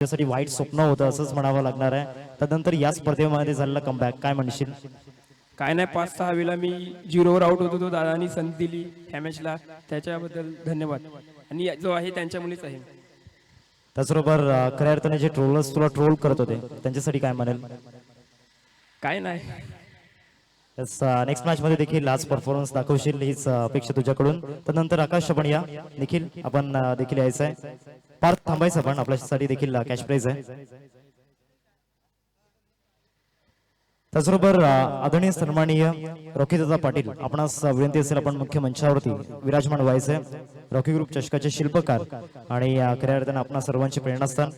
त्यासाठी वाईट स्वप्न होतं असंच म्हणावं लागणार आहे. त्यानंतर या स्पर्धेमध्ये झालेला कमबॅक काय म्हणशील? काय नाही, 5-6 वेळा मी 0वर आउट होतो, तो दादानी संधी दिली ह्या मॅचला, त्याच्याबद्दल धन्यवाद. आणि जो आहे त्यांच्या मुलीच आहे. त्याचबरोबर खऱ्या अर्थाने जे ट्रोलर्स तुला ट्रोल करत होते त्यांच्यासाठी काय म्हणेल? काय नाही, नेक्स्ट मॅच मध्ये देखील आज परफॉर्मन्स दाखवशील हीच अपेक्षा तुझ्याकडून. त्यानंतर आकाश आपण या निखिल आपण देखील यायचं आहे. पार्थ थांबायचं पण आपल्यासाठी देखील कॅश प्राइज आहे. त्याचबरोबर आदरणीय सन्माननीय रॉकीदादा पाटील आपणास विनंती असेल आपण मुख्य मंचावरती विराजमान व्हायचे. रॉकी ग्रुप चषकाचे शिल्पकार आणि खऱ्या अर्थाने आपणा सर्वांचे प्रेरणास्थान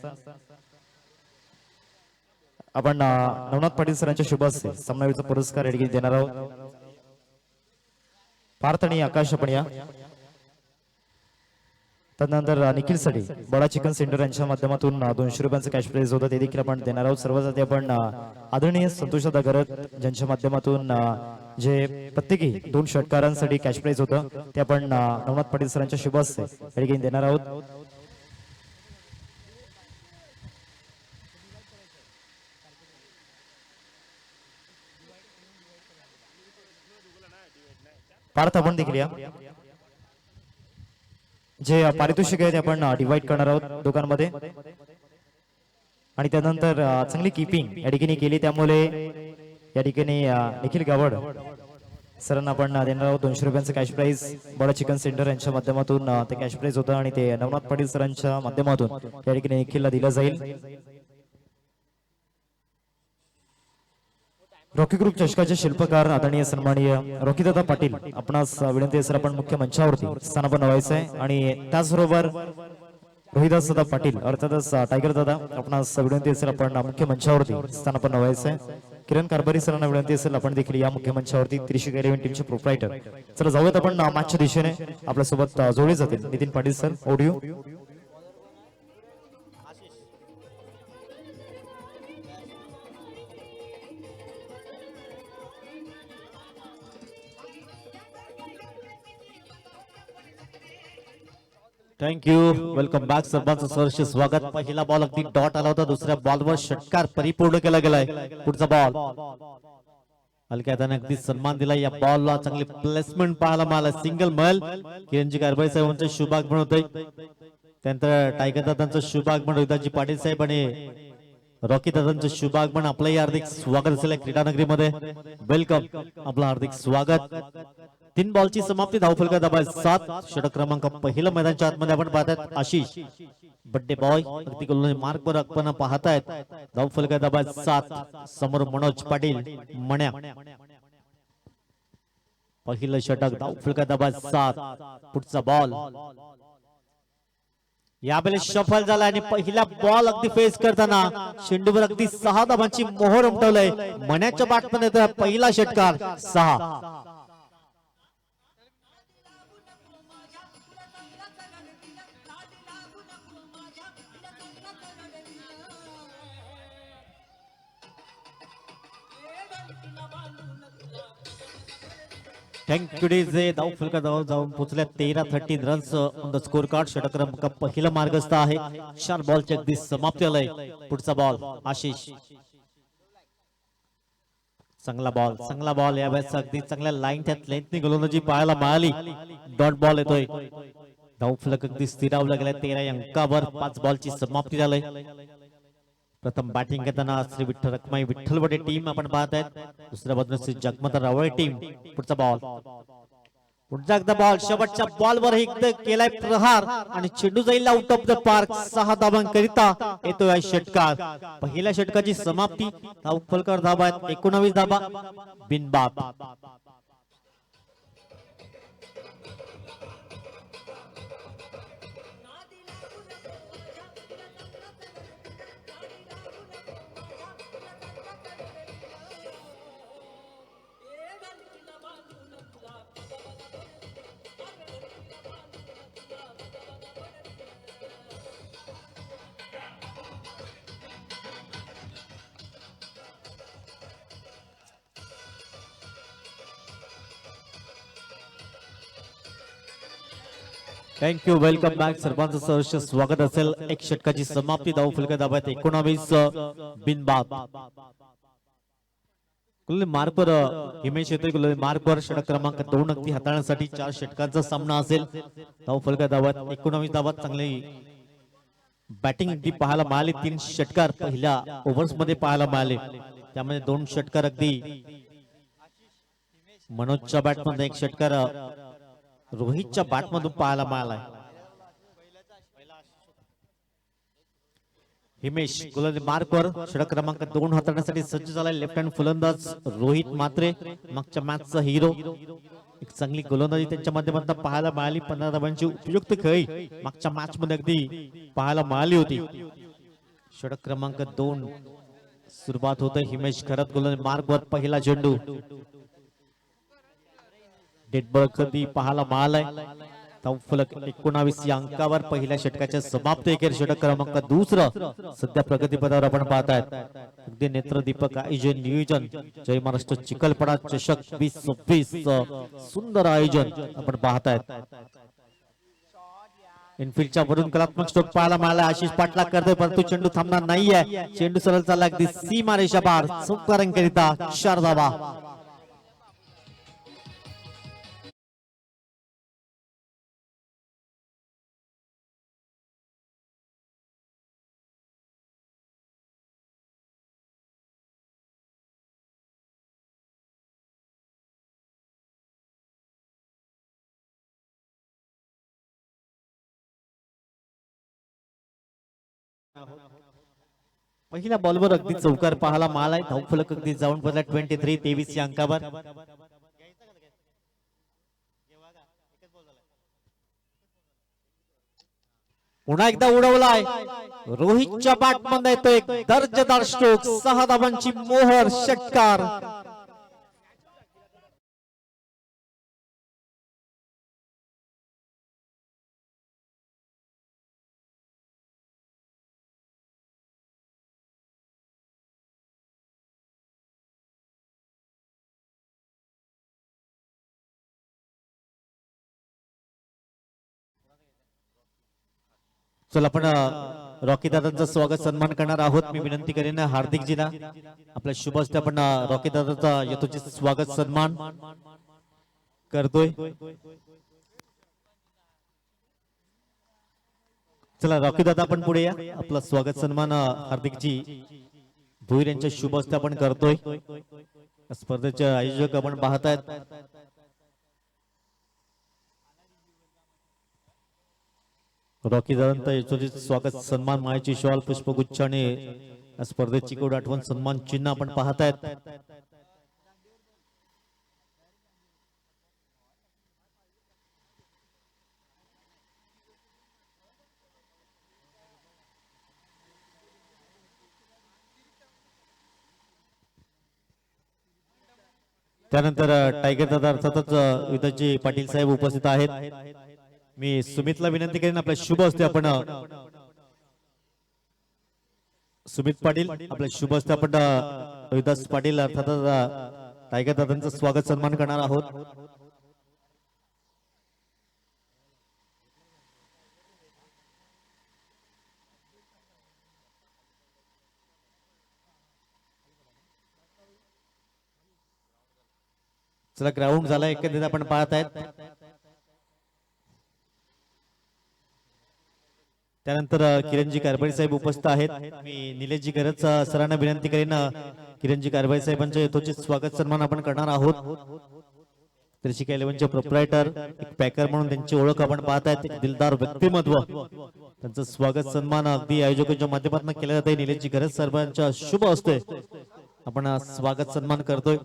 आपण नवनाथ पाटील सरांच्या शुभ हस्ते सामनावीरचा पुरस्कार या ठिकाणी देणार आहोत. पार्थ आणि आकाश आपण या. त्यानंतर निखिल साठी बडा चिकन सेंटर यांच्या माध्यमातून 200 रुपयांचं कॅश प्राइज होतं ते देखील आपण देणार आहोत. सर्वच आपण आदरणीय संतोषदा गरत ज्यांच्या माध्यमातून जे प्रत्येकी 2 षटकारांसाठी कॅश प्राइज होतं ते आपण नवनाथ पाटील सरांच्या शुभ हस्ते या ठिकाणी देणार आहोत. पार्थ आपण देखील या. जे पारितोषिक आहे ते आपण डिवाइड करणार आहोत दोघांमध्ये. आणि त्यानंतर चांगली कीपिंग या ठिकाणी केली त्यामुळे या ठिकाणी निखिल गावड सरांना आपण देणार आहोत 200 रुपयांचं कॅश प्राइज. बडा चिकन सेंटर यांच्या माध्यमातून ते कॅश प्राइज होतं आणि ते नवनाथ पाटील सरांच्या माध्यमातून या ठिकाणी निखिलला दिलं जाईल. रॉकी ग्रुप चषकाचे शिल्पकार आदरणीय सन्माननीय रॉकीदादा पाटील आपणास विनंती असेल आपण मुख्य मंचावरती स्थानापन्न व्हायचं आहे. आणि त्याचबरोबर रोहिदास दादा पाटील अर्थातच टायगर दादा आपणास विनंती असेल आपण मुख्य मंचावरती स्थानापन्न व्हायचं आहे. किरण कारभारी सरांना विनंती असेल आपण देखील या मुख्य मंचावरती. त्रिशिक इलेव्हन टीमचे प्रोप्रायटर. चला जाऊयात आपण मॅचच्या दिशेने. आपल्यासोबत जोडले जातील Nitin Patil sir audio. Thank you. Welcome back. सर्वांचं सहर्ष स्वागत. पहिला बॉल अगदी डॉट आला होता, दुसऱ्या बॉलवर षटकार परिपूर्ण केला गेलाय. पुढचा बॉल हलक्या हाताने अगदी सन्मान दिला या बॉलला. चांगली प्लेसमेंट पाहायला मिळाला. सिंगल मल किरणजी कारभारी साहेबांचं शुभागमन होतंय. त्यानंतर टायगर दादांचं शुभागमन रोहिदाजी पाटील साहेब आणि रॉकी दादांचं शुभागमन. आपलंही हार्दिक स्वागत असेल क्रीडानगरीमध्ये. वेलकम, आपलं हार्दिक स्वागत. 3 बॉलची समाप्ती. धावफलका दाबा 7. षटक क्रमांक पहिलं मैदानच्या आतमध्ये आपण पाहतात आशिष बड्डे बॉय अगदी गोलंदाजी मार्कवर आपण पाहतायत. धावफलका दाबा 7. समोर मनोज पाटील मण्या. पहिलं षटक धावफलका दाबा 7. पुढचा बॉल यावेळेस सफल झाला आणि पहिला बॉल अगदी फेस करताना शेंडूवर अगदी 6 धावांची मोहर उमटवलंय. मण्याच्या बॅटमध्ये पहिला षटकार 6. Thank you DJ. धावफलका जाऊन पोहोचल्या 13-13 runs on the score card. षटक क्रमांक पहिला मार्गस्थ आहे. 4 बॉलची अगदी समाप्ती आलंय. पुढचा बॉल आशिष. चांगला बॉल यावेळेस अगदी चांगल्या लाईन त्यात लेंथनी गोलंदाजी पाहायला मिळाली. डॉट बॉल येतोय. धावफलक अगदी स्थिरावला गेला 13 अंकावर. 5 बॉलची समाप्ती झालंय. प्रथम बॅटिंग करताना श्री विठ्ठल रखमाई विठ्ठलवाडी टीम आपण पाहत आहेत. दुसऱ्या बाजूने श्री जगमत रावळे टीम. पुढचा बॉल पुढचा एकदा बॉल शेवटच्या बॉलवर एकदा केलाय प्रहार आणि चेंडू जाईल आउट ऑफ द पार्क. 6 धावांकरिता येतोय षटकार. पहिल्या षटकाची समाप्ती. धावफलकर धाबा 19 धाबा बिनबाद. थँक्यू वेलकम बॅक सर्वांचं सहर्ष स्वागत असेल. एक षटकाची समाप्ती धाव फलक दाबात 19 बिनबाद. कुल मार्कवर हिमेश येतोय. कुल मार्कवर षटक क्रमांक 2 अगदी हाताळण्यासाठी 4 षटकांचा सामना असेल. धाव फलक दाबात 19 धावात चांगली बॅटिंग अगदी पाहायला मिळाली. 3 षटकार पहिल्या ओव्हर्स मध्ये पाहायला मिळाले. त्यामध्ये 2 षटकार अगदी मनोजच्या बॅटमध्ये, 1 षटकार रोहितच्या बॅटमधून पाहायला मिळालाय. हिमेश गोलंदाज मार्कवर षटक क्रमांक 2 हाताळण्यासाठी सज्ज झालाय. लेफ्ट हँड फलंदाज रोहित म्हात्रे मागच्या मॅचचा हिरो. एक चांगली गोलंदाजी त्यांच्या माध्यमातून पाहायला मिळाली. 15 धावांची उपयुक्त खेळी मागच्या मॅच मध्ये अगदी पाहायला मिळाली होती. षटक क्रमांक 2 सुरुवात होते. हिमेश खरत गोलंदाज मार्कवर पहिला चेंडू डेडबॉल कधी पाहायला मिळालाय. फलक 19 या अंकावर पहिल्या षटकाच्या समाप्ती एकेर षटक क्रमांक 2 सध्या प्रगतीपदावर आपण पाहतायत. अगदी नेत्रदीपक आयोजन नियोजन जय महाराष्ट्र चिखलपडा चषक 2026 सुंदर आयोजन आपण पाहतायत. इनफिल्डच्या वरून कलात्मक स्ट्रोक पाहायला मिळाला. आशिष पाटला करतोय परंतु चेंडू थांबणार नाहीये. चेंडू सरळ चालला अगदी सीमा रेषा पार. चौकारांकरिता 4 धावा. पहिल्या बॉलवर अगदी चौकार पाहायला मिळालाय. धावफलक अगदी जाऊन बदला 23 या अंकावर. पुन्हा एकदा उडवलाय. रोहितच्या बॅटमध्ये येतो एक दर्जेदार स्ट्रोक. 6 धावांची मोहर. षटकार. चला आपण रॉकी दादांचं स्वागत सन्मान करणार आहोत. मी विनंती करेन हार्दिकजीला आपल्या शुभ हस्ते आपण रॉकी दादांचा यथोचित स्वागत सन्मान करतोय. चला रॉकी दादा आपण पुढे या. आपला स्वागत सन्मान हार्दिकजी भोईर यांच्या शुभ हस्ते आपण करतोय. स्पर्धेचे आयोजक आपण पाहतायत. रॉकी दादांचा यथोचित स्वागत सन्मान मायाची शॉल पुष्पगुच्छ आणि स्पर्धेची कोड आठवण सन्मान चिन्ह आपण पाहतायत. त्यानंतर टायगर दादा अर्थातच विधाजी पाटील साहेब उपस्थित आहेत. मी सुमितला विनंती करेन आपल्या शुभ हस्ते आपण सुमित पाटील आपल्या शुभ हस्ते आपण विदास पाटील अर्थातच टायगर दादांचं स्वागत सन्मान करणार आहोत. चला ग्राउंड झाला एकंदरीत आपण पाहतायत. त्यानंतर किरणजी कारभारी साहेब उपस्थित आहेत. मी निलेशजी गरज सरांना विनंती करेन किरणजी कारभारी साहेबांचं यथोचित स्वागत सन्मान आपण करणार आहोत. त्रिशिका 11चे प्रोप्रायटर एक पॅकर म्हणून त्यांची ओळख आपण पाहतायत. एक दिलदार व्यक्तिमत्व. त्यांचं स्वागत सन्मान अगदी आयोजकांच्या माध्यमातून केलं जाते. निलेशजी गरज सर्वांच्या शुभ हस्ते आपण स्वागत सन्मान करतोय.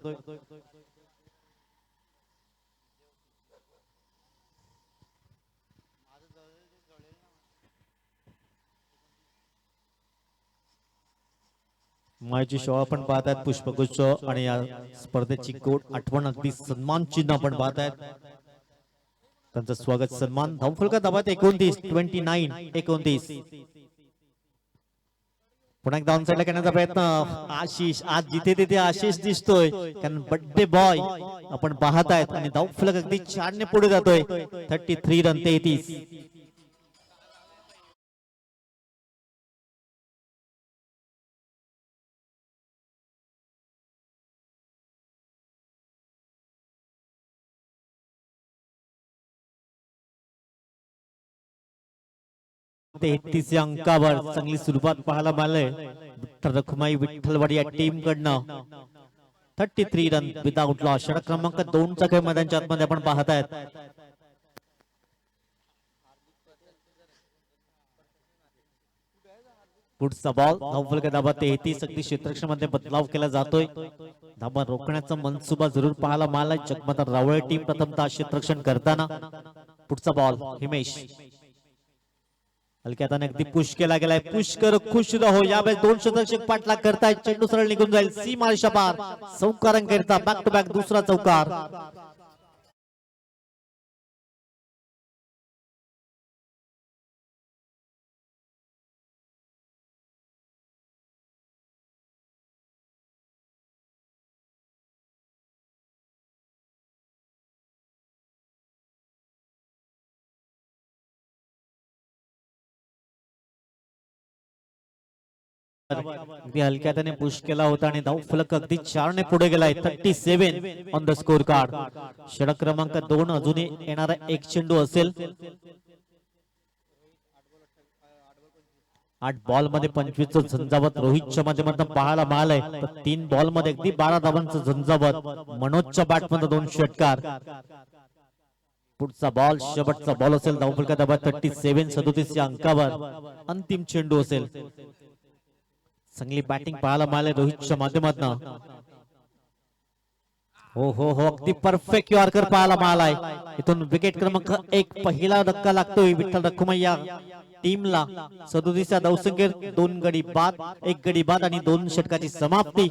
मायची शो आपण पाहतायत. पुष्पगुच्छ आणि या स्पर्धेची कोड आठवण अगदी सन्मान चिन्ह आपण पाहतायत. त्यांचं स्वागत सन्मान धावफलका दाबात 29. पुन्हा एकदा ऑन साईडला करण्याचा प्रयत्न आशिष आज जिथे तिथे आशिष दिसतोय कारण बर्थडे बॉय आपण पाहत आहेत आणि धाव फलक अगदी छानने पुढे जातोय 33 रन 33. तेहतीस या अंकावर चांगली सुरुवात पाहायला मिळाली विठ्ठल रखुमाई विठ्ठलवाडी या टीम कडनं 33 रन विदाउट लॉस. षटक क्रमांक 2 चा खेळ मैदानाच्या आतमध्ये आपण पाहत आहेत. पुढचा बॉल धावफलक धाबा 33 अगदी क्षेत्ररक्षणामध्ये बदलाव केला जातोय. धाबा रोखण्याचा मनसुबा जरूर पाहायला मिळाला. जगमाता रावळ टीम प्रथमतः क्षेत्ररक्षण करताना. पुढचा बॉल हिमेश हलक्या हाताने अगदी पुश केला गेलाय. पुश कर खुश रहो. यावेळेस 2 क्षेत्ररक्षक पाठलाग करतायत. चेंडू सरळ निघून जाईल सीमारेषा पार. चौकारांकरिता बॅक टू बॅक दुसरा चौकार. अगदी हलक्या हाताने पुश केला होता आणि धाव फलक अगदी 4 ने पुढे गेलाय. 37 ऑन द स्कोर कार्ड. षटक क्रमांक 2 अजूनही येणारा एक चेंडू असेल. 8 बॉल मध्ये 25 चं झंझावत रोहितच्या माध्यमातून पाहायला मिळालंय. तर 3 बॉल मध्ये अगदी 12 धावांचं झंझावत. मनोजच्या बॅट मध्ये 2 षटकार. पुढचा बॉल शेवटचा बॉल असेल. धावफलका धाबा 37 37 या अंकावर अंतिम चेंडू असेल. चांगली बॅटिंग पाहायला मिळाली रोहितच्या माध्यमातून. हो हो हो अगदी परफेक्ट यॉर्कर पाहायला मिळालाय. इथून विकेट क्रमांक 1 पहिला धक्का लागतोय विठ्ठल रखुमय्या टीमला. 37 या धावसंख्येत 2 गडी बाद 1 गडी बाद आणि 2 षटकाची समाप्ती.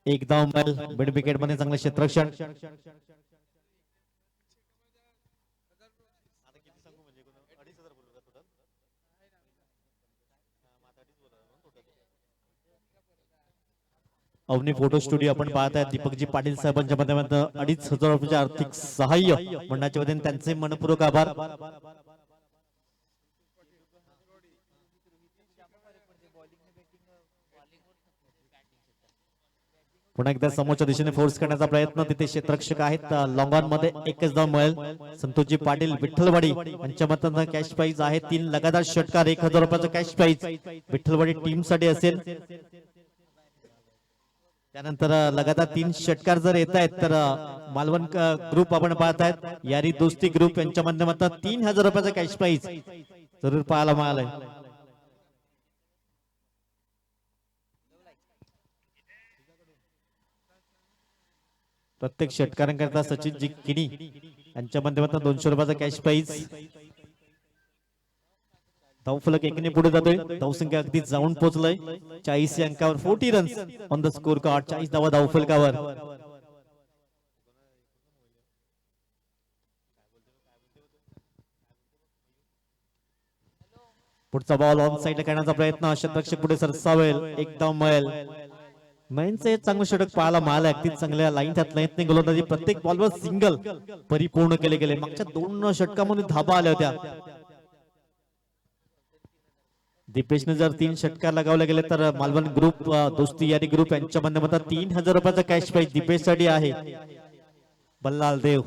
एक धाव मिळेल. मिड विकेट मध्ये चांगलं क्षेत्ररक्षण. अवनी फोटो स्टुडिओ आपण पाहत आहे. दीपकजी पाटील साहेबांच्या माध्यमातून 2,500 रुपयाचे आर्थिक सहाय्य मंडळाच्या वतीने त्यांचे मनपूर्वक आभार. पुन्हा एकदा समोरच्या दिशेने फोर्स करण्याचा प्रयत्न. तिथे क्षेत्ररक्षक आहेत. लॉंग ऑन मध्ये एकच धाव मिळेल. संतोषजी पाटील विठ्ठलवाडी यांच्या मतांना कॅश प्राइज आहे. 3 लगातार षटकार 1,000 रुपयाचा कॅश प्राइज विठ्ठलवाडी टीम साठी असेल. त्यानंतर लगातार 3 षटकार जर येत आहेत तर मालवण ग्रुप आपण पाहत आहेत. यारी दोस्ती ग्रुप यांच्या माध्यमातून 3,000 रुपयाचा कॅश प्राइज जरूर पाहायला मिळालाय. प्रत्येक षटकारांकरता सचिन जी किनी यांच्या माध्यमातून 200 रुपयाचा कॅश प्राइज. धावफलक एकने पुढे जातोय. धावसंख्या अगदी जाऊन पोहोचलंय 40 अंकावर. 40 runs on the score card. 40 धावा धावफलकावर. पुढचा बॉल ऑन साइड करण्याचा प्रयत्न. क्षेत्ररक्षक पुढे सरसावेल. एक धाव मिळेल. मयनचं हे चांगलं षटक पाहायला मिळालं. अगदी चांगल्या लाईन त्यात लाईन गोलंदाजी. प्रत्येक बॉलवर सिंगल परिपूर्ण केले गेले. मागच्या 2 षटकामध्ये धाबा आल्या होत्या. दीपेशने जर 3 षटकार लगावले गेले तर मालवण ग्रुप दोस्ती यारी ग्रुप यांच्या माध्यमातून 3000 रुपयाचा कॅश प्राइज दीपेश साठी आहे. बल्लाल देव.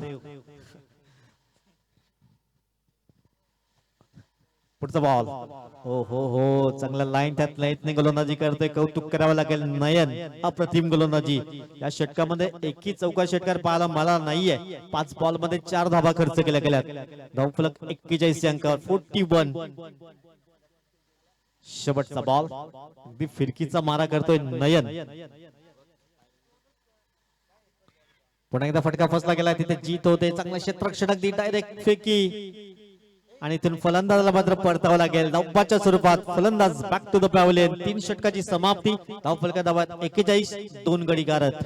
पुढचा बॉल. हो हो हो चांगला लाईन त्यात लाईन गोलंदाजी करतोय. कौतुक करावं लागेल नयन. अप्रतिम गोलंदाजी. या षटकामध्ये एकही चौका षटकार पाहायला मला नाहीये. 5 बॉल मध्ये 4 धाबा खर्च केल्या गेल्या. धावफलक 41 अंकावर. 41. शेवटचा बॉल. अगदी फिरकीचा मारा करतोय नयन. पुन्हा एकदा फटका फसला गेला. तिथे जीत होते. चांगला क्षेत्ररक्षक अगदी डायरेक्ट फेकी आणि इथून फलंदाजाला मात्र परतावं लागेल. धावपाच्या स्वरूपात फलंदाज बॅक टू द पॅव्हलियन. 3 षटकाची समाप्ती. धावफलका धावात 41. 2 गडी गारत.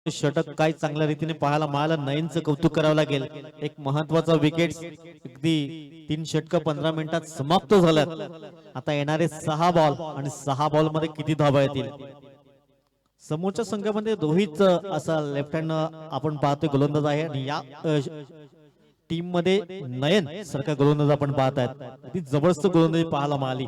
षटक काय चांगल्या रीतीने पाहायला मिळालं. नयनचं कौतुक करावं लागेल. एक महत्वाचा विकेट. अगदी 3 षटक 15 मिनिटात समाप्त झाल्यात. आता येणारे 6 बॉल आणि 6 बॉल मध्ये किती धावा येतील. समोरच्या संघामध्ये रोहित असा लेफ्ट हँड आपण पाहतोय गोलंदाज आहे आणि या टीम मध्ये नयन सारखा गोलंदाज आपण पाहत आहेत. अगदी जबरदस्त गोलंदाजी पाहायला मिळाली.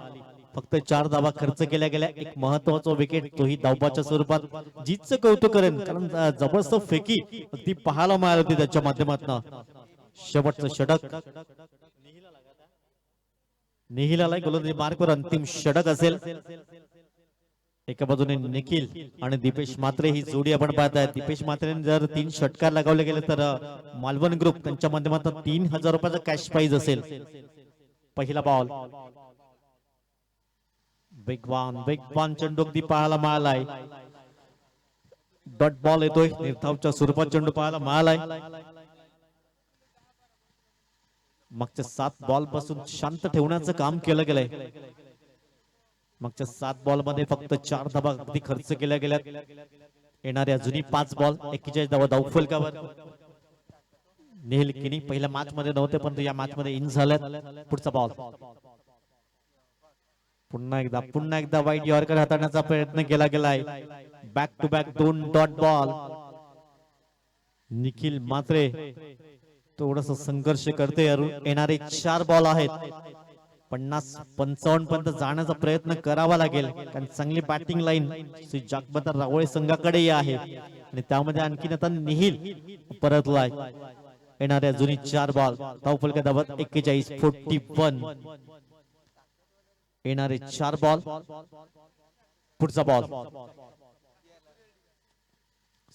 फक्त 4 धावा खर्च केल्या गेल्या. एक महत्वाचा विकेट तोही धावपाच्या स्वरूपात. जीतचं कौतुक करेन कारण जबरदस्त फेकी अगदी पाहायला मिळाली होती त्याच्या माध्यमातून. शेवटचं षटक निहिलाला गोलंदाजी मार्कवर अंतिम षटक असेल. एका बाजूने निखिल आणि दीपेश मात्रे ही जोडी आपण पाहताय. दीपेश मात्रेने जर 3 षटकार लगावले गेले तर मालवण ग्रुप त्यांच्या माध्यमातून 3000 रुपयाचा कॅश प्राइज असेल. पहिला बॉल. वेगवान चेंडू अगदी पाहायला मिळालाय. डॉट बॉल येतोय. निर्धावच्या स्वरूपात चेंडू पाहायला मिळालाय. मागच्या 7 बॉल पासून शांत ठेवण्याचं काम केलं गेलंय. मागच्या 7 बॉल मध्ये फक्त 4 धावा अगदी खर्च केल्या गेल्यात. येणाऱ्या अजूनही 5 बॉल 41 धावा धावफलकावर. निहिल किनी पहिल्या मॅच मध्ये नव्हते पण या मॅच मध्ये इन झाल्यात. पुढचा बॉल. पुन्हा एकदा वाईट यॉर्कर हाताळण्याचा प्रयत्न केला गेलाय. Back to back 2 dot ball. Nikhil Mhatre थोडस संघर्ष करते. येणारे 4 बॉल आहेत. 50-55 पर्यंत जाण्याचा प्रयत्न करावा लागेल कारण चांगली बॅटिंग लाईन श्री जागबंदर रावळे संघाकडे आहे आणि त्यामध्ये आणखीन आता निहिल परतलाय. येणाऱ्या जुनी 4 बॉल धावफलका धावत 41. 41. येणारे 4 बॉल. पुढचा बॉल.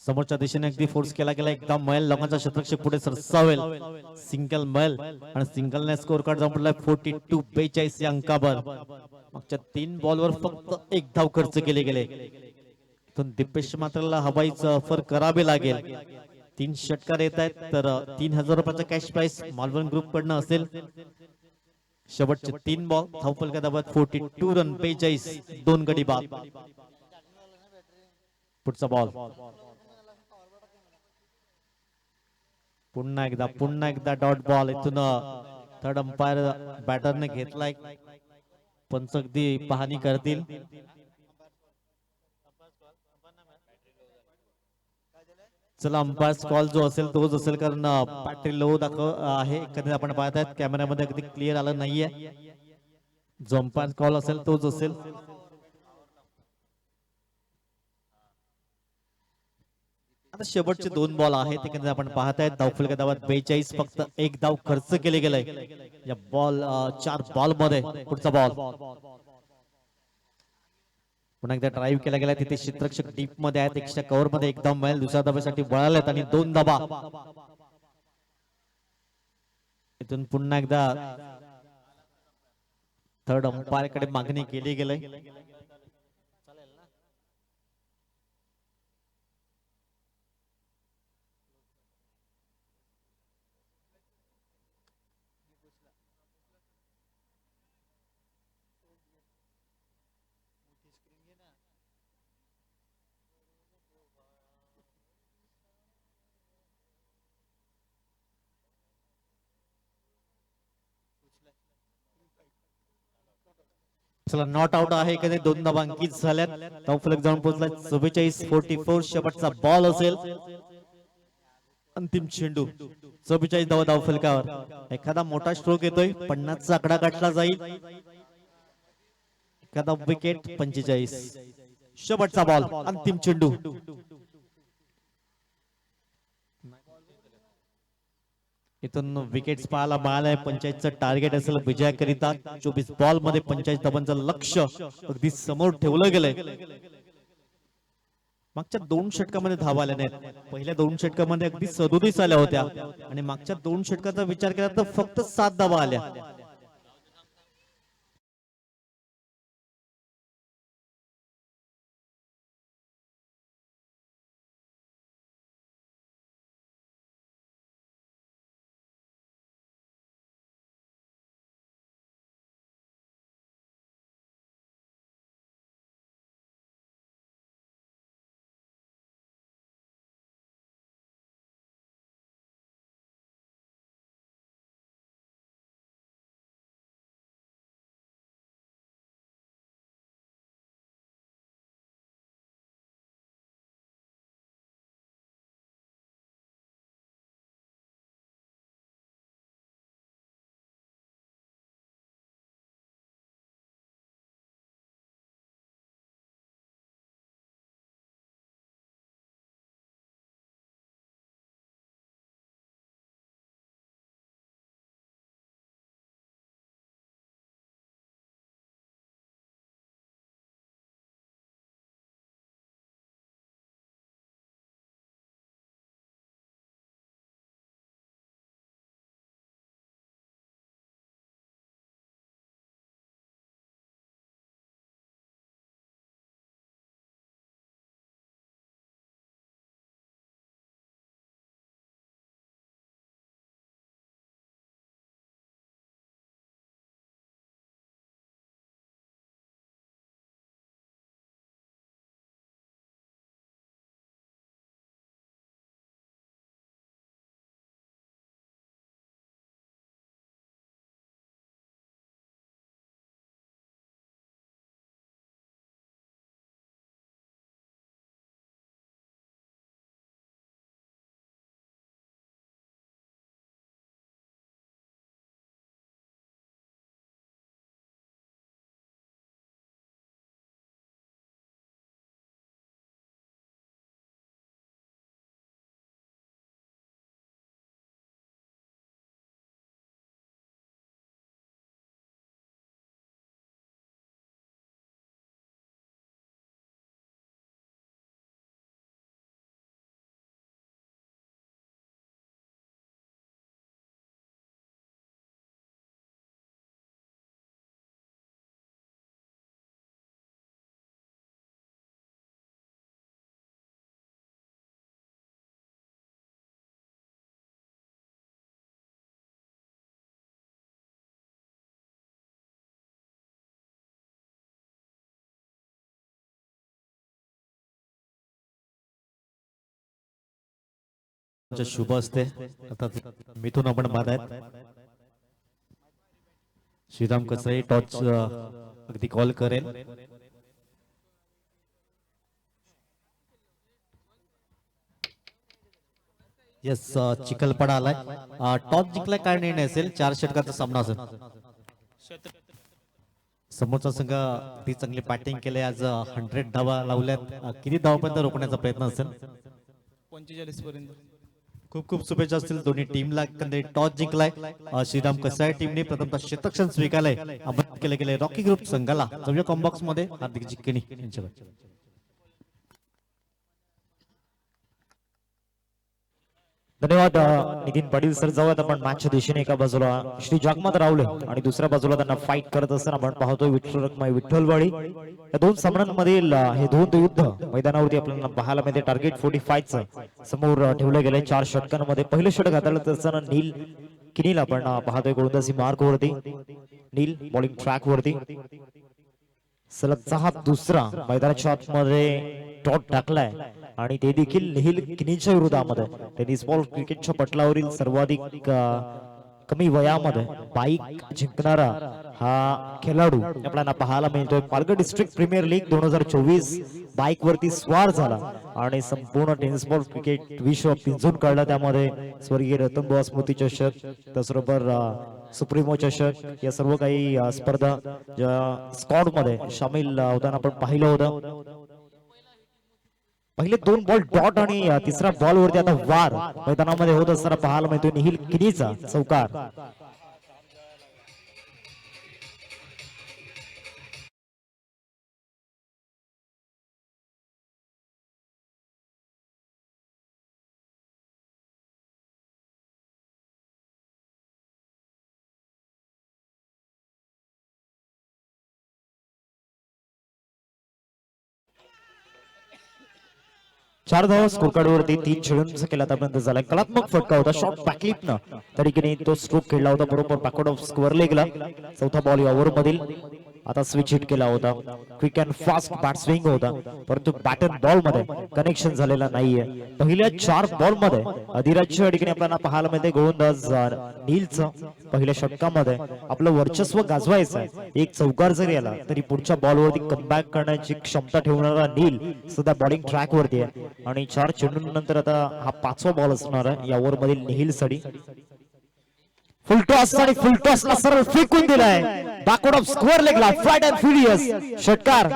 समोरच्या दिशेने अगदी फोर्स केला गेला. एकदा मैल लोकांचा क्षेत्ररक्षक पुढे सरसावेल. सिंगल मैल आणि सिंगलने स्कोर कार्ड जाऊन पडलाय 42. 42 या अंकावर. मागच्या 3 बॉलवर फक्त 1 धाव खर्च केले गेले. इथून दीपेश मात्रला हवाईच ऑफर करावे लागेल. 3 षटकार येत आहेत तर 3000 रुपयाचा कॅश प्राइस मालवण ग्रुप कडनं असेल. शेवटचे 3 बॉल धावफलका धावत 42 रन. 42. 2 गडी बाद. पुढचा बॉल. पुन्हा एकदा डॉट बॉल. इथून थर्ड अंपायर बॅटरने घेतलाय. पंच अगदी पाहणी करतील. चला अंपायर्स कॉल जो असेल तोच असेल कारण पाटील लो दाखव आहे कधी आपण पाहत आहेत कॅमेऱ्यामध्ये अगदी क्लिअर आलं नाहीये जो अंपायर कॉल असेल तोच असेल आता शेवटचे 2 बॉल आहेत ते आपण पाहत आहेत धावफलक धावात 42 फक्त एक धाव खर्च केले गेलाय या बॉल 4 बॉल मध्ये पुढचा बॉल पुन्हा एकदा ड्राईव्ह केला गेला तिथे क्षेत्ररक्षक डीप मध्ये आहेत एक्स्ट्रा कव्हर मध्ये एक धाव मिळेल दुसऱ्या धावेसाठी वळालेत आणि 2 धावा इथून पुन्हा एकदा थर्ड अंपायर कडे मागणी केली गेली चला नॉट आउट आहे कधी 2 धावा अंकित झाल्यात धावफलक जाऊन पोहोचला 44-44 शेवटचा बॉल असेल अंतिम चेंडू 44 धावा धावफलकावर एखादा मोठा स्ट्रोक येतोय 50 चा आकडा गाठला जाईल एखादा विकेट 45 शेवटचा बॉल अंतिम चेंडू इथून विकेट्स पाहायला मिळालाय 45चं टार्गेट असेल विजयाकरिता 24 बॉल मध्ये 45 धावांचं लक्ष अगदी समोर ठेवलं गेलंय मागच्या 2 षटकामध्ये धावा आल्या नाहीत पहिल्या 2 षटकामध्ये अगदी 37 आल्या होत्या आणि मागच्या 2 षटकाचा विचार केला तर फक्त 7 धावा आल्या शुभ असते आता मिथून आपण बाद आहेत श्रीराम कसाई टॉच अगदी कॉल करेल येस चिखलपडा आलाय. टॉस जिंकलाय काय निर्णय असेल? 4 षटकाचा सामना असेल. समोरचा संघ ती चांगली बॅटिंग केली आज. 100 धावा लावल्यात. किती धावापर्यंत रोखण्याचा प्रयत्न असेल? 45 पर्यंत. खूप खूप शुभेच्छा असतील दोन्ही टीमला. एकंदरीत टॉस जिंकलाय श्रीराम कसाय टीमने. प्रथमतः शतक्षण स्वीकारलंय. अमृत केले गेले रॉकी ग्रुप संघाला जाऊया कॉम्बॉक्स मध्ये हार्दिक जिक्किनी यांच्यावर. धन्यवाद नितीन पाटील सर. जाऊयात आपण मॅचच्या दिशेने. एका बाजूला श्री जगमत रावले आणि दुसऱ्या बाजूला त्यांना फाईट करत असताना आपण पाहतोय विठ्ठल रखमाई विठ्ठलवाडी. या दोन सामन्यांमधील हे दोन युद्ध मैदानावरती आपल्याला पाहायला मिळते. टार्गेट 45चं समोर ठेवलं गेलंय 4 षटकांमध्ये. पहिलं षटक हाताळत असताना नील किनील आपण पाहतोय गोलंदाजी मार्क वरती. नील बॉलिंग ट्रॅक वरती. सलगचा हा दुसरा मैदानाच्या आतमध्ये डॉट टाकलाय आणि ते देखील नील किनीच्या विरोधामध्ये. टेनिस बॉल क्रिकेटच्या पटलावरील सर्वाधिक कमी वयामध्ये बाईक जिंकणारा हा खेळाडू आपल्याला पाहायला मिळतोय. Palghar district premier league 2024 bike वरती स्वार झाला आणि संपूर्ण टेनिस बॉल क्रिकेट विश्व पिंजून काढला. त्यामध्ये स्वर्गीय रतनबुवा स्मृती चषक, त्याचबरोबर सुप्रीमो चषक या सर्व काही स्पर्धा ज्या स्क्वॉड मध्ये सामील होताना आपण पाहिलं होतं. पहिले 2 बॉल डॉट आणि तिसरा बॉल वरती आता वार मैदानामध्ये होत असताना पाहायला मिळतोय. निहिल किनीचा चौकार. चार धावा स्कोर कार्ड वरती 3 षटकांचा केला आतापर्यंत झाला. कलात्मक फटका होता शॉर्ट बॅकलिपनं त्या ठिकाणी तो स्ट्रोक खेळला होता. बरोबर बॅकवर्ड ऑफ स्क्वेअर लेगला. चौथा बॉल या ओव्हर मधील आता स्विच हिट केला होता. Quick and fast bat swing होता परंतु बॅटन बॉल मध्ये कनेक्शन झालेला नाहीये. पहिल्या 4 बॉल मध्ये अधिराजच्या ठिकाणी आपल्याला पाहायला मिळते गोलंदाज नीलचं पहिल्या षटकामध्ये आपलं वर्चस्व गाजवायचं आहे. एक चौकार जरी आला तरी पुढच्या बॉलवरती कमबॅक करण्याची क्षमता ठेवणारा नील सध्या बॉलिंग ट्रॅक वरती आहे आणि 4 चेंडूंनंतर आता हा 5वा बॉल असणार आहे या ओव्हर मधील नील साठी. फुल टॉस आणि फुल टॉसला सरळ फेकून दिलाय. बॅकवर्ड ऑफ स्क्वेअर लेगला फ्लाइट अँड फ्युरियस षटकार.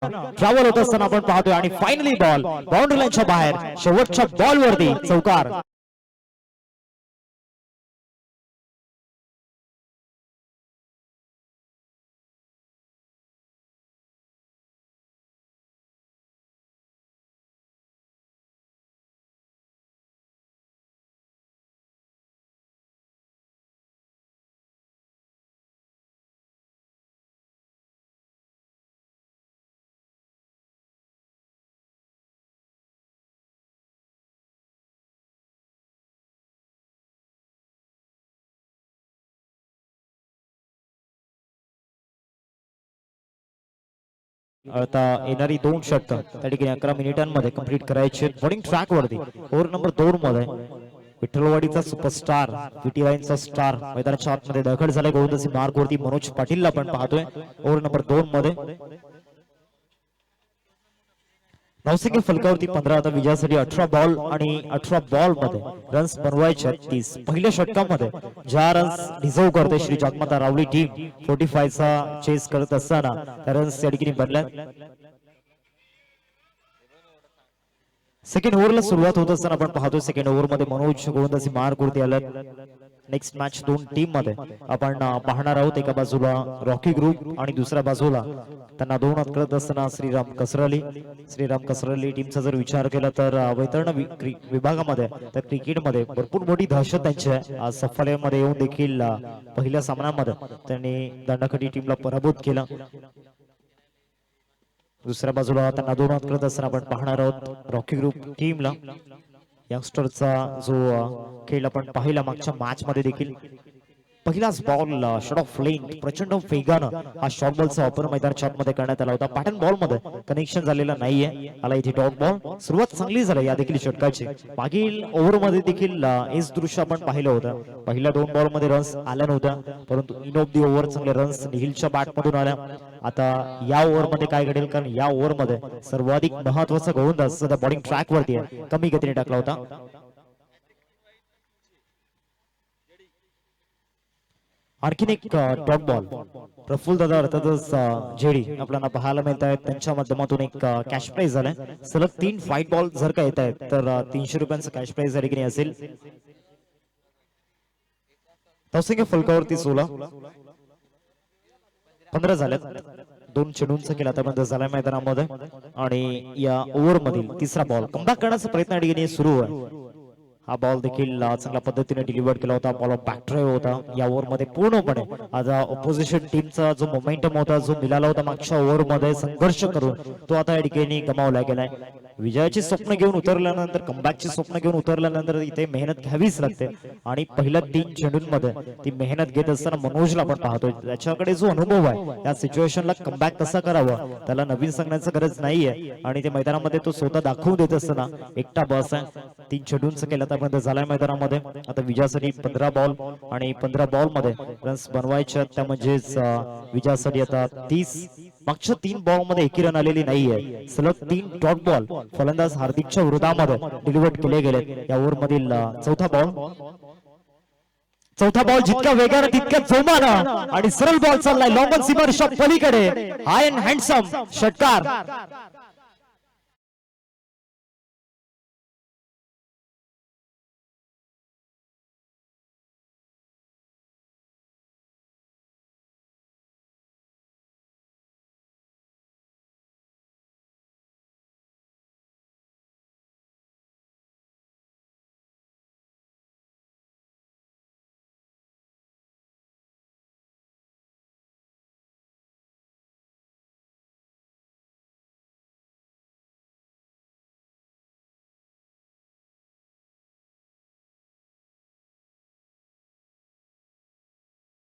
ट्रॅव्हल होत असताना आपण पाहतोय आणि फायनली बॉल बाउंड्री लाईनच्या बाहेर शेवटच्या बॉल वरती चौकार. आता येणारी 2 षटक त्या ठिकाणी 11 मिनिटांमध्ये कंप्लीट करायचे. बॉलिंग ट्रॅक वरती ओव्हर नंबर 2 मध्ये विठ्ठलवाडीचा सुपरस्टार विटीवाईंचा स्टार मैदानाच्या आतमध्ये दाखल झालाय. गोलंदाजी मार्क वरती मनोज पाटीलला आपण पाहतोय ओव्हर नंबर 2 मध्ये. नवसंख्य फलकावरती 15. आता विजयासाठी 18 बॉल आणि 18 बॉल मध्ये रन्स बनवायचे 30. पहिल्या षटकामध्ये ज्या रन्स डिझर्व करते श्री जगमाता रावली टीम 45 चा चेस करत असताना त्या रन्स या ठिकाणी बनल्या. सेकंड ओव्हरला सुरुवात होत असताना आपण पाहतो सेकंड ओव्हर मध्ये मनोज गोलंदाजी मार कुर्ती आल्यात. नेक्स्ट मॅच दोन टीम मध्ये आपण पाहणार आहोत. एका बाजूला रॉकी ग्रुप आणि दुसऱ्या बाजूला त्यांना दोन हात करत असताना श्रीराम कसरली टीमचा जर विचार केला तर वैतरणा विभागामध्ये तर क्रिकेटमध्ये भरपूर मोठी दहशत त्यांची आहे. आज सफालेमध्ये येऊन देखील पहिल्या सामन्यामध्ये त्यांनी दंडाखटी टीमला पराभूत केला. दुसऱ्या बाजूला त्यांना दोन हात करत असताना आपण पाहणार आहोत रॉकी ग्रुप टीमला. यंगस्टरचा जो खेळ आपण पाहिला मागच्या मॅच मध्ये देखील पहिलाच बॉल शॉट ऑफ लेंथ प्रचंड वेगानं हा शॉर्ट बॉलचा वापर मैदानाच्या आतमध्ये करण्यात आला होता. पॅटर्न बॉल मध्ये कनेक्शन झालेला नाहीये. आला इथे डॉट बॉल. सुरुवात चांगली झाली या देखील षटकाची. मागील ओव्हर मध्ये देखील हेच दृश्य आपण पाहिलं होतं. पहिल्या दोन बॉल मध्ये रन्स आल्या नव्हत्या परंतु इन ऑफ दी ओव्हर चांगले रन्स निखिलच्या बॅट मधून आल्या. आता या ओव्हर मध्ये काय घडेल कारण या ओव्हर मध्ये सर्वाधिक महत्वाचा गोलंदाज सध्या बॉलिंग ट्रॅक वरती आहे. कमी गतीने टाकला होता. आणखीन एक डॉट बॉल प्रफुल्ल दादा अर्थातच जेडी आपल्याला पाहायला मिळत आहेत. त्यांच्या माध्यमातून एक कॅश प्राइज झालाय. सलग 3 फाईट बॉल जर का येत आहेत तर 300 रुपयांचं कॅश प्राइज या ठिकाणी असेल. तवसिंगे फलकावरती 16 15 झाल्यात. 2 चेंडूंचा केला आतापर्यंत झालाय मैदानामध्ये आणि या ओव्हर मधील तिसरा बॉल कमबॅक करण्याचा प्रयत्न या ठिकाणी सुरू आहे. हा बॉल देखील चांगल्या पद्धतीने डिलिव्हर केला होता. बॉल बॅक ड्राईव्ह होता. या ओव्हर मध्ये पूर्णपणे आता ऑपोजिशन टीमचा जो मोमेंटम होता जो मिळाला होता मागच्या ओव्हर मध्ये संघर्ष करून तो आता या ठिकाणी गमावला गेलाय. विजयाची स्वप्न घेऊन उतरल्यानंतर कमबॅकची स्वप्न घेऊन उतरल्यानंतर इथे मेहनत घ्यावीच लागते आणि पहिल्या 3 चेंडूंमध्ये ती मेहनत घेत असताना मनोजला आपण पाहतोय त्याच्याकडे जो अनुभव आहे या सिच्युएशनला कमबॅक कसा करावा त्याला नवीन सांगण्याची गरज नाहीये आणि ते मैदानामध्ये तो स्वतः दाखवून देत असताना एकटा बस आहे. 3 चेंडूंचा केला आतापर्यंत झालाय मैदानामध्ये. आता विजयासाठी 15 बॉल आणि 15 बॉल मध्ये रन्स बनवायचे त्या म्हणजेच विजयासाठी आता 30. मागच्या 3 बॉल मध्ये एकी रन आलेली नाहीये. सलग 3 डॉट बॉल फलंदाज हार्दिकच्या विरोधामध्ये डिलिव्हर केले गेले. या ओव्हर मधील चौथा बॉल जितक्या वेगाने तितक्या जोमानं आणि सरळ बॉल चाललाय लॉंगन सीमारेषा पलीकडे. हाय अँड हँडसम षटकार.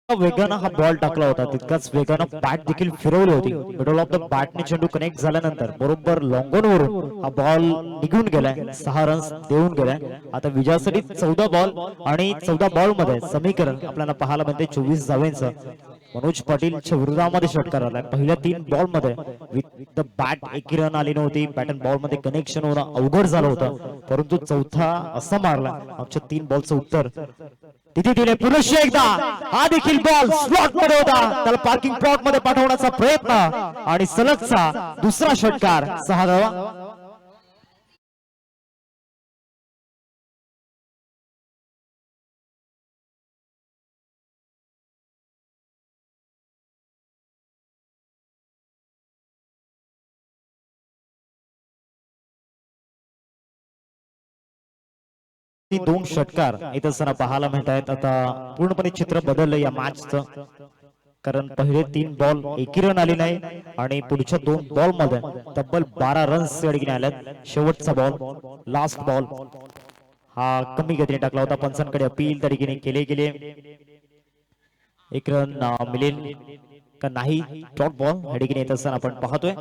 वेगानं हा बॉल टाकला होता तितकाच वेगानं बॅट देखील फिरवली होती. मिडल ऑफ द बॅटने चेंडू कनेक्ट झाल्यानंतर बरोबर लॉंगॉन वरून हा बॉल निघून गेलाय. 6 रन्स देऊन गेलाय. आता विजयासाठी 14 बॉल आणि 14 बॉल मध्ये समीकरण आपल्याला पाहायला मिळते 24 धावांचं. मनोज पाटीलच्या विरोधामध्ये षटकार आलाय. पहिल्या 3 बॉल मध्ये विथ द बॅट एक रन आली नव्हती. पॅटर्न बॉल मध्ये कनेक्शन होणं अवघड झालं होतं परंतु चौथा असा मारला मागच्या 3 बॉलचं उत्तर तिथे दिले. पुनश्च एकदा हा देखील बॉल स्लॉट मध्ये होता. त्याला पार्किंग प्लॉट मध्ये पाठवण्याचा प्रयत्न आणि सलगचा दुसरा षटकार. 6 धावा. दोन षटकार इथं असताना पाहायला मिळत आहेत. आता पूर्णपणे चित्र बदललं या मॅचचं कारण पहिले 3 बॉल एकी रन आली नाही आणि पुढच्या 2 बॉल मध्ये तब्बल 12 रन्स आल्यात. शेवटचा बॉल लास्ट बॉल हा कमी गतीने टाकला होता. पंचांकडे अपील त्या ठिकाणी केले गेले. 1 रन मिळेल का नाही. डॉट बॉल या ठिकाणी येत असताना आपण पाहतोय.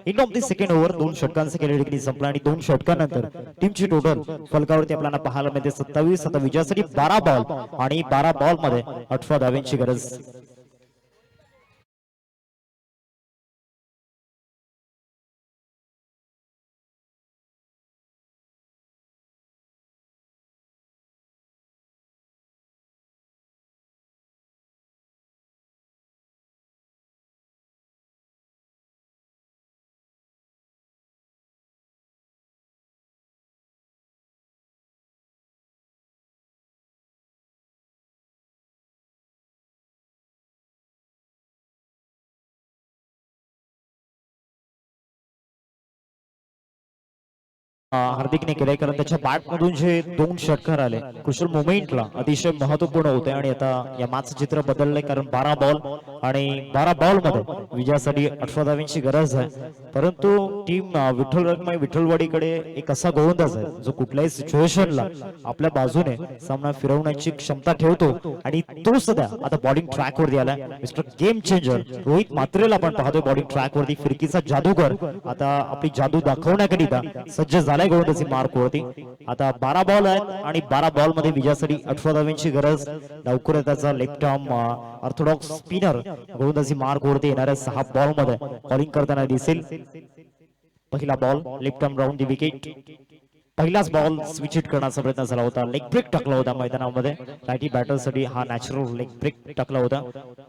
End of the second over 2 षटकांचा केलेला ठिकाणी संपला आणि 2 षटकांनंतर टीमची टोटल फलकावरती आपल्याला पाहायला मिळते 27. आता विजयासाठी 12 बॉल आणि 12 बॉल मध्ये 18 धावांची गरज. हार्दिकने केलंय, कारण त्याच्या बॅट मधून जे 2 षटकार आले क्रुशल मोमेंटला अतिशय महत्वपूर्ण होते. आणि आता या मॅच चित्र बदललंय, कारण 12 बॉल आणि 12 बॉल मध्ये विजयासाठी 18 धावांची गरज आहे. परंतु टीम विठ्ठल रखमाई विठ्ठलवाडीकडे एक असा गोलंदाज आहे जो कुठल्याही सिच्युएशनला आपल्या बाजूने सामना फिरवण्याची क्षमता ठेवतो. आणि तो सध्या आता बॉलिंग ट्रॅक वरती आलाय. मिस्टर गेम चेंजर रोहित मात्रेला आपण पाहतोय बॉलिंग ट्रॅक वरती. फिरकीचा जादूगर आता आपली जादू दाखवण्याकरिता सज्ज झालाय गोलंदाजी मार्क वरती. आता 12 बॉल आहेत आणि 12 बॉल मध्ये विजयासाठी 18 धावांची गरज. लवकर त्याचा लेफ्ट आर्म ऑर्थोडॉक्स स्पिनर गोलंदाजी मार्क वरती येणाऱ्या 6 बॉल मध्ये बॉलिंग करताना दिसेल. पहिला बॉल लेफ्ट आर्म राऊंड दी विकेट. पहिलाच बॉल स्विच हिट करण्याचा प्रयत्न झाला होता. लेग ब्रेक टाकला होता मैदानामध्ये. रायटी बॅटरसाठी हा नॅचरल लेग ब्रेक टाकला होता.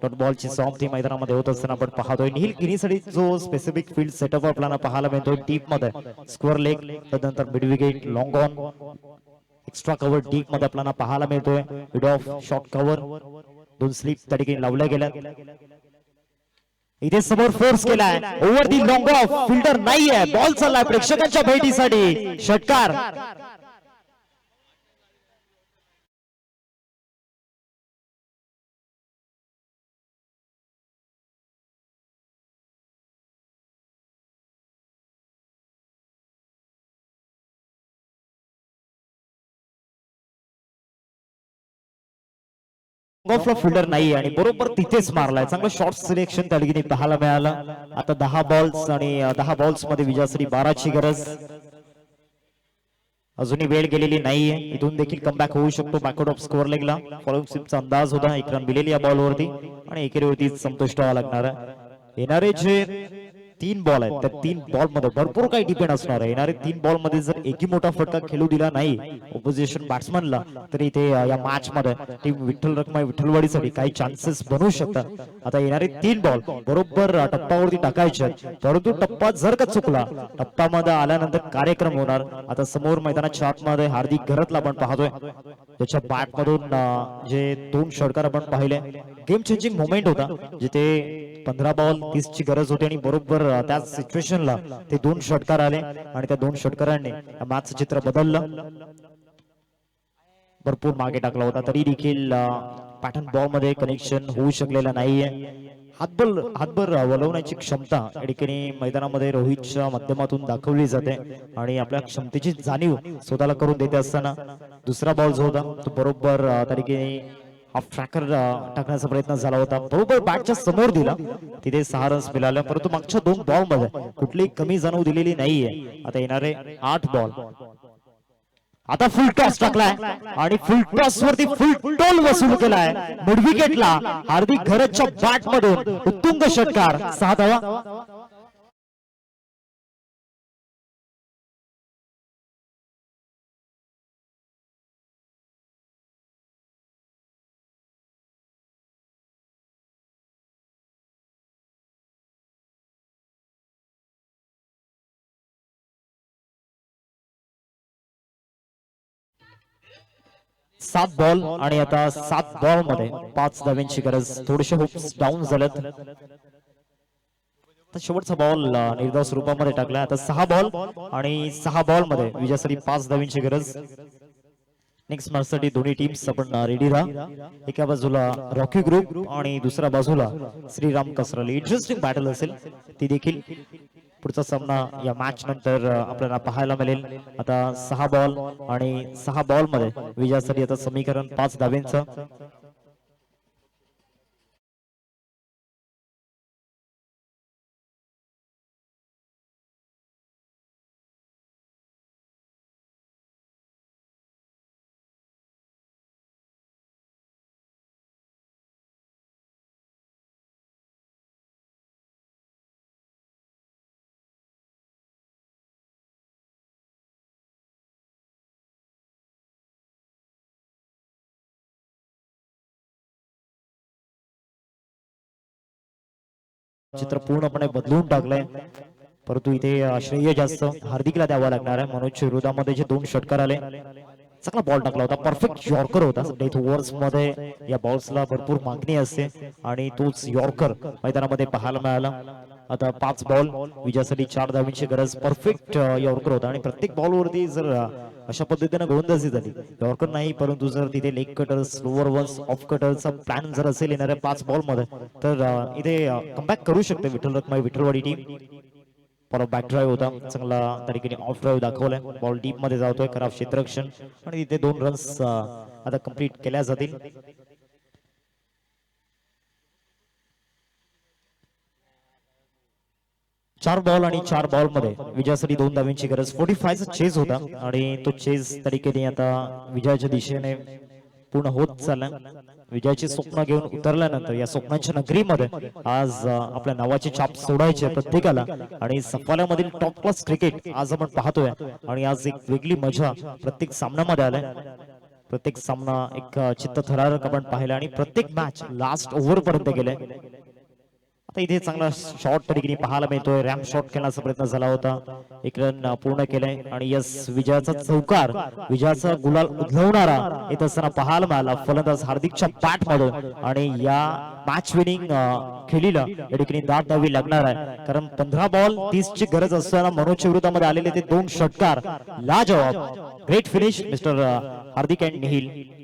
डॉट बॉलची समाप्ती मैदानामध्ये होत असताना आपण पाहतोय. निखिल किनीसाठी जो स्पेसिफिक फील्ड सेटअप आपल्याला पाहायला मिळतोय डीप मध्ये. स्क्वेअर लेग, त्यानंतर mid wicket, long on, extra cover deep मध्ये आपल्याला पाहायला मिळतोय. Mid of, short cover, 2 slip त्या ठिकाणी लावल्या गेल्या. इथे समोर फोर्स केलाय over the long of. Fielder नाहीये. बॉल चाललाय प्रेक्षकांच्या भेटीसाठी. षटकार. ऑफला फिल्डर नाही आणि बरोबर तिथेच मारलाय. चांगलं शॉर्ट सिलेक्शन त्या ठिकाणी पाहायला मिळालं. आता 10 बॉल्स आणि 10 बॉल्स मध्ये विजयासाठी 12 ची गरज. अजूनही वेळ गेलेली नाहीये. इथून देखील कमबॅक होऊ शकतो. बॅकवर्ड ऑफ स्कोअर लेगला फॉलोइंग स्वीपचा अंदाज होता. एक रन मिळेल या बॉलवरती आणि एकेरीवरती संतुष्ट व्हावं लागणार आहे. येणारे जे 3 बॉल आहेत त्या 3 बॉल मध्ये भरपूर काही डिपेंड असणार आहे. येणारे 3 बॉल मध्ये जर एकही मोठा फटका खेळू दिला नाही ऑपोजिशन बॅट्समनला तरी इथे या मॅच मध्ये टीम विठ्ठल रखमाई विठ्ठलवाडीसाठी काही चान्सेस बनवू शकतात. आता येणारे 3 बॉल बरोबर टप्प्यावरती टाकायचे, परंतु टप्पा जर का चुकला टप्प्यामध्ये आल्यानंतर कार्यक्रम होणार. आता समोर मैदानाच्या आतमध्ये हार्दिक घरतला आपण पाहतोय. त्याच्या बॅट मधून जे 2 षटकार आपण पाहिले. गेम चेंजिंग मोमेंट होता जिथे 15 बॉल 30 ची गरज होती आणि बरोबर त्याच सिच्युएशनला ते 2 षटकार आले आणि त्या 2 षटकारांनी मॅच चित्र बदललं. भरपूर मागे टाकला होता तरी देखील पॅटर्न बॉल मध्ये कनेक्शन होऊ शकलेलं नाहीये. हातभर वळवण्याची क्षमता या ठिकाणी मैदानामध्ये रोहितच्या माध्यमातून दाखवली जाते आणि आपल्या क्षमतेची जाणीव स्वतःला करून देते असताना दुसरा बॉल जो होता तो बरोबर त्या ठिकाणी ऑफ ट्रॅकर टाकण्याचा प्रयत्न झाला होता. बरोबर बॅटच्या समोर दिला. तिथे 6 रन्स मिळाले, परंतु मागच्या 2 बॉल मध्ये कुठलीही कमी जाणीव दिलेली नाहीये. आता येणारे 8 बॉल. आता फुल टॉस टाकलाय आणि फुल टॉस वरती फुल टोल वसूल केलाय. मिड विकेटला हार्दिक घरतच्या बॅट मधून उत्तुंग षटकार. 6 धावा. सात बॉल आणि आता 7 बॉल मध्ये 5 धावांची गरज. थोडेसे होप्स डाऊन झालेत. शेवटचा बॉल निर्धाव स्वरूपामध्ये टाकला. आता 6 बॉल आणि 6 बॉल मध्ये विजयासाठी 5 धावांची गरज. नेक्स्ट मॅच साठी दोन्ही टीम्स आपण रेडी राहा. एका बाजूला रॉकी ग्रुप आणि दुसऱ्या बाजूला श्रीराम कसराली. इंटरेस्टिंग बॅटल असेल ती देखील. पुढचा सामना या मॅच नंतर आपल्याला पाहायला मिळेल. आता 6 बॉल आणि 6 बॉल मध्ये विजयासाठी आता समीकरण 5 धावांचं. चित्र पूर्णपणे बदलून टाकलंय, परंतु इथे श्रेय जास्त हार्दिकला द्यावा लागणार आहे. मनोजच्या विरोधामध्ये जे 2 षटकार आले, चांगला बॉल टाकला होता. परफेक्ट यॉर्कर होता. डेथ ओव्हर्स मध्ये या बॉल्सला भरपूर मागणी असते आणि तोच यॉर्कर मैदानामध्ये पाहायला मिळाला. आता 5 बॉल विजयासाठी 4 धावांची गरज. परफेक्ट यॉर्कर होता आणि प्रत्येक बॉलवरती जर अशा पद्धतीने गोलंदाजी झाली, यॉर्कर नाही परंतु जर तिथे leg cutter, slower ones, off कटरचा प्लॅन जर असेल येणाऱ्या 5 बॉल मध्ये तर इथे कमबॅक करू शकते विठ्ठल रखमाई विठ्ठलवाडी टीम. पर बॅक ड्राईव्ह होता, चांगला तरीकेने ऑफ ड्राईव्ह दाखवलाय. बॉल डीप मध्ये जातोय, खराब क्षेत्ररक्षण आणि तिथे 2 रन्स आता कंप्लीट केल्या जातील. चार बॉल आणि 4 बॉल मध्ये विजयासाठी 2 धावांची गरज. 45 चा चेज होता आणि तो चेज तरीकेने आता विजयाच्या दिशेने पूर्ण होत चालला. विजयाचे स्वप्न घेऊन उतरल्यानंतर या स्वप्नांच्या नगरीमध्ये आज आपल्या नावाची छाप सोडायची आहे प्रत्येकाला आणि सफाल्यामधील टॉप क्लास क्रिकेट आज आपण पाहतोय आणि आज एक वेगळी मजा प्रत्येक सामन्यामध्ये आलाय. प्रत्येक सामना एक चित्तथरारक आपण पाहिला आणि प्रत्येक मॅच लास्ट ओव्हर पर्यंत गेले. आता इथे चांगला शॉट तरीकेने पाहायला मिळतोय. रॅम शॉट खेळण्याचा प्रयत्न झाला होता, 1 रन पूर्ण केलाय आणि यस विजयाचा चौकार, विजयाचा गुलाल उधळवणारा येत असताना पाहायला मिळाला फलंदाज हार्दिकच्या बॅट मधून आणि या मॅच विनिंग खेळीला या ठिकाणी दाद द्यावी लागणार आहे. कारण 15 बॉल 30 ची गरज असताना मनोजच्या विरोधामध्ये आलेले ते 2 षटकार लाजवाब. Great finish mister Hardik and निहिल.